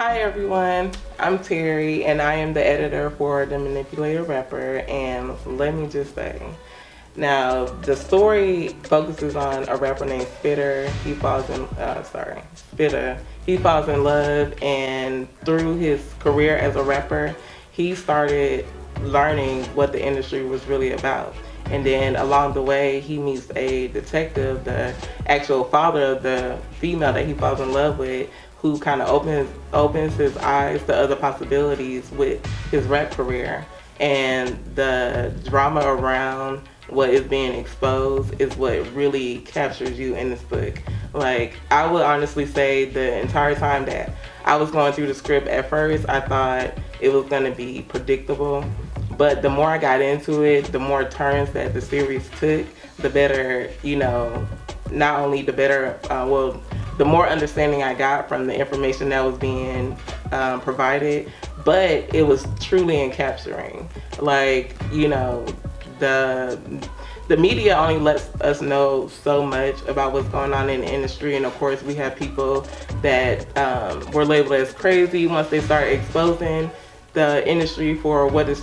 Hi everyone, I'm Terry and I am the editor for The Manipulator Rapper. And let me just say, now the story focuses on a rapper named Spitter. Spitter. He falls in love, and through his career as a rapper, he started learning what the industry was really about. And then along the way, he meets a detective, the actual father of the female that he falls in love with, who kind of opens his eyes to other possibilities with his rap career. And the drama around what is being exposed is what really captures you in this book. Like, I would honestly say the entire time that I was going through the script, at first I thought it was going to be predictable, but the more I got into it, the more turns that the series took, the better, not only the better, the more understanding I got from the information that was being provided, but it was truly encapturing. Like, the the media only lets us know so much about what's going on in the industry, and of course we have people that were labeled as crazy once they start exposing the industry for what it's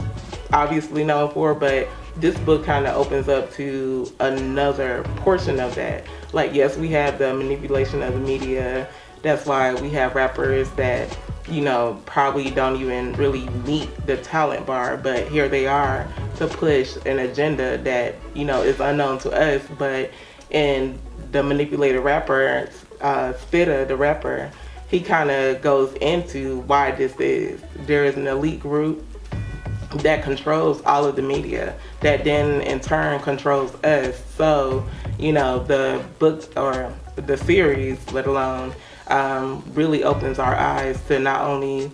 obviously known for. But this book kind of opens up to another portion of that. Like, yes, we have the manipulation of the media. That's why we have rappers that, probably don't even really meet the talent bar, but here they are to push an agenda that, is unknown to us. But in the manipulated rapper, Spitta, the rapper, he kind of goes into why this is. There is an elite group that controls all of the media, that then in turn controls us. So, the book or the series, let alone, really opens our eyes to not only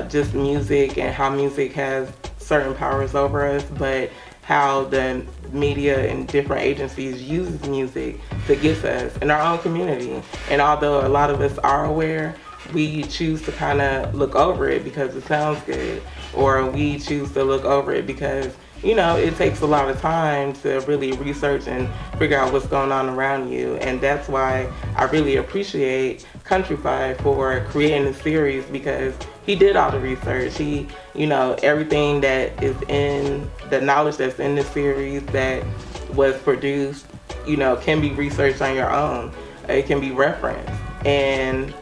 just music and how music has certain powers over us, but how the media and different agencies use music to get us in our own community. And although a lot of us are aware, we choose to kind of look over it because it sounds good, or we choose to look over it because it takes a lot of time to really research and figure out what's going on around you. And that's why I really appreciate Countryfy for creating the series, because he did all the research. He, everything that is in the knowledge that's in the series that was produced, can be researched on your own. It can be referenced. And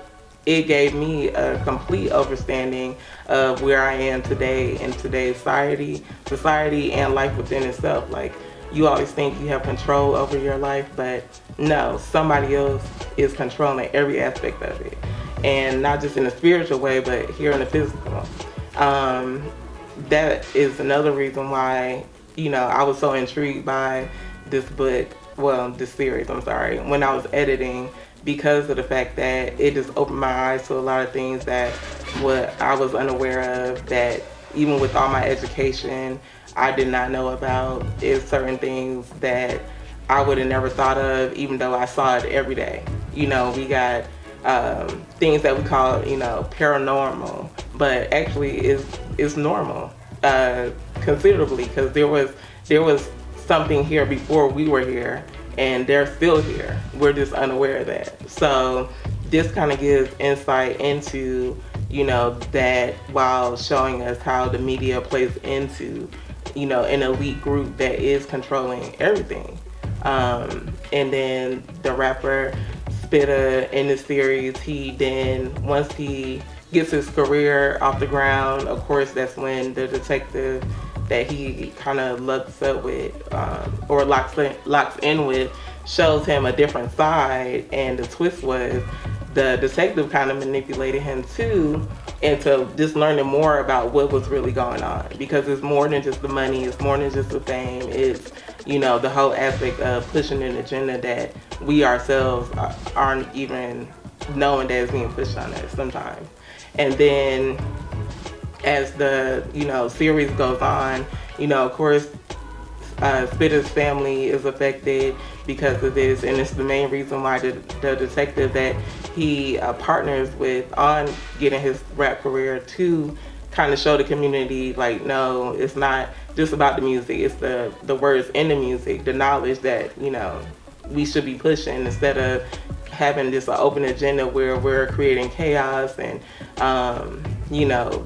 it gave me a complete understanding of where I am today in today's society and life within itself. Like, you always think you have control over your life, but no, somebody else is controlling every aspect of it. And not just in a spiritual way, but here in the physical. That is another reason why, I was so intrigued by this book, this series, I'm sorry, when I was editing, because of the fact that it just opened my eyes to a lot of things that what I was unaware of, that even with all my education, I did not know about. Is certain things that I would have never thought of, even though I saw it every day. We got things that we call, paranormal, but actually is normal, considerably, because there was something here before we were here, and they're still here. We're just unaware of that. So this kind of gives insight into, that, while showing us how the media plays into, an elite group that is controlling everything. And then the rapper Spitta in the series, he then, once he gets his career off the ground, of course, that's when the detective that he kind of looks up with, or locks in with, shows him a different side. And the twist was the detective kind of manipulated him too into just learning more about what was really going on, because it's more than just the money, it's more than just the fame, it's the whole aspect of pushing an agenda that we ourselves aren't even knowing that is being pushed on us sometimes. And then as the series goes on, of course, Spitta's family is affected because of this, and it's the main reason why the detective that he partners with on getting his rap career to kind of show the community, like, no, it's not just about the music, it's the words in the music, the knowledge that we should be pushing, instead of having this open agenda where we're creating chaos and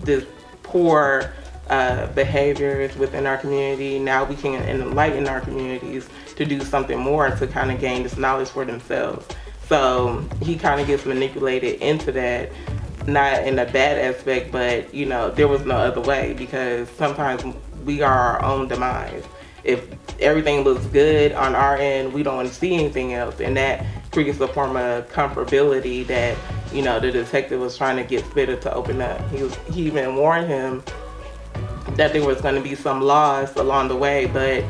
this poor behaviors within our community. Now we can enlighten our communities to do something more to kind of gain this knowledge for themselves. So he kind of gets manipulated into that, not in a bad aspect, but there was no other way, because sometimes we are our own demise. If everything looks good on our end, we don't want to see anything else, and that creates a form of comfortability that the detective was trying to get Spitta to open up. He even warned him that there was going to be some loss along the way, but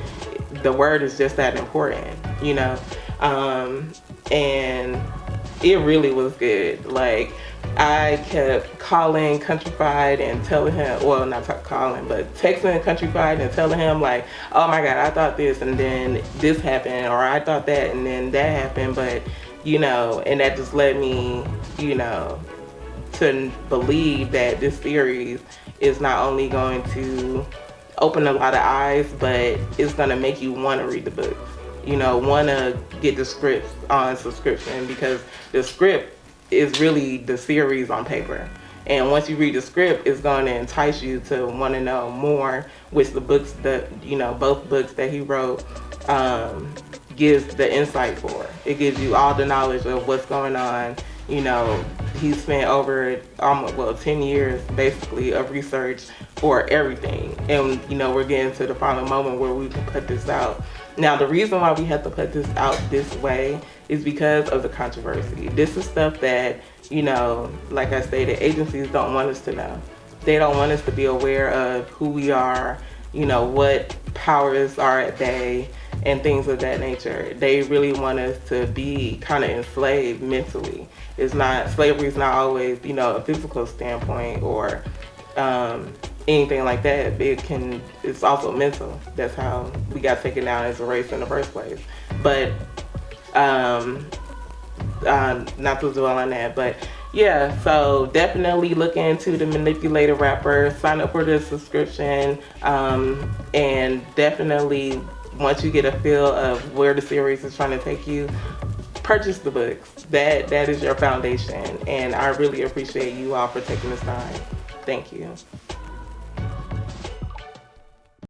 the word is just that important, and it really was good. Like, I kept calling Countrywide and telling him, well, not calling, but texting Countrywide and telling him, like, oh my God, I thought this, and then this happened, or I thought that, and then that happened, but, and that just led me, to believe that this series is not only going to open a lot of eyes, but it's going to make you want to read the books, want to get the scripts on subscription, because the script is really the series on paper. And once you read the script, it's going to entice you to want to know more, which the books that, both books that he wrote gives the insight for. It gives you all the knowledge of what's going on. He spent over 10 years basically of research for everything. And, we're getting to the final moment where we can put this out. Now, the reason why we have to put this out this way is because of the controversy. This is stuff that, like I stated, agencies don't want us to know. They don't want us to be aware of who we are, what powers are at bay, and things of that nature. They really want us to be kind of enslaved mentally. Slavery is not always, a physical standpoint or anything like that. It's also mental. That's how we got taken down as a race in the first place. But not to dwell on that, but yeah, so definitely look into The Manipulated Rapper, sign up for the subscription, and definitely once you get a feel of where the series is trying to take you, purchase the books. That is your foundation, and I really appreciate you all for taking this time. Thank you.